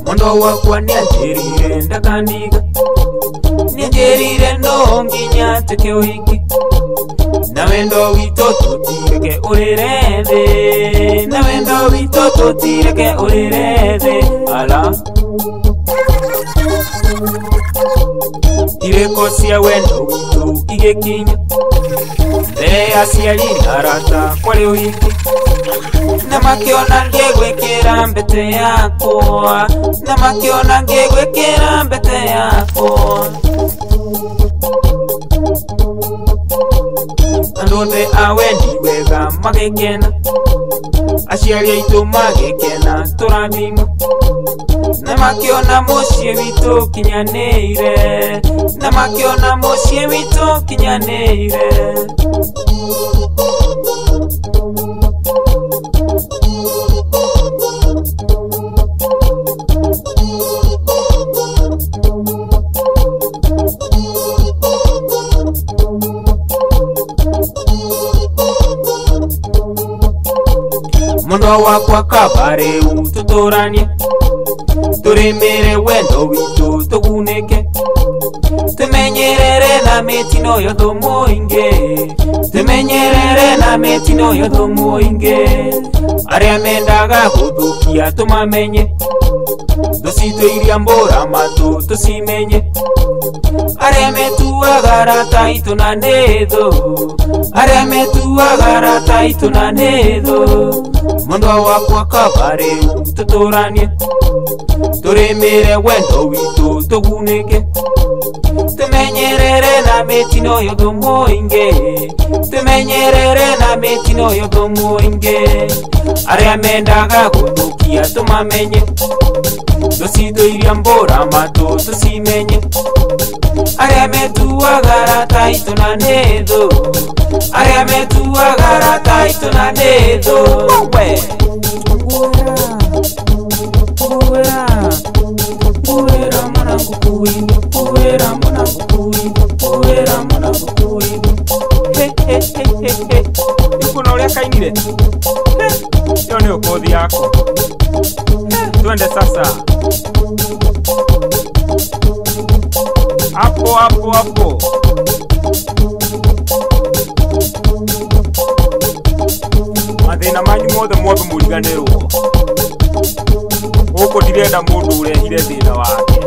Mondo wakwa nianjirire ndakandiga, nianjirire no nginya teke wiki. Na wendo wito tutireke urire thi, na wendo wito tutireke urire thi. Ala ireko cia wendo witu igikinya, mbere ya aciari na arata kwari wiki. Na makiona ngĩgwĩkĩra mbete yakwa, na makiona ngĩgwĩkĩra mbete yakwa. Andũ othe a wendi wega magĩkena, aciari aitũ magĩkena tũrathima. Na makiona mũciĩ witũ kinyanĩire, na makiona mũciĩ witũ kinyanĩire. Mondo wakwa kabareu tuturanie, turimire wendo witu tugunike. Tumenyerere na mitino yotho muingi, tumenyerere na mitino yotho muingi. Aria mendaga guthukia tumamenye, tucitũiria mbũra matu tucimenye. Aria metuaga arata aitũ na nĩ thũ, aria metuaga arata aitũ na nĩ thũ. Mondo wakwa kabareu tuturanie, turimire wendo witu tugunike. Tumenyerere na mitino yotho muingi, tumenyerere na mitino yotho muingi. Aria mendaga guthukia tumamenye, tucitũiria mbũra matu tucimenye. Aria metuaga arata aitũ na nĩ thũ, aria metuaga arata aitũ na nĩ thũ. Nguwĩra mwanangu kuiga, nguwĩra mwanangu kuiga, nguwĩra mwanangu kuiga. Nĩkuona ũrĩa kainire? Ĩyo nĩyo kothi yako. Twende sasa. Hapo hapo hapo. Mathĩna manyu mothe mwambe mũriganĩrwo. Gũkũ ndirenda mũndũ ũrehire thĩna wake.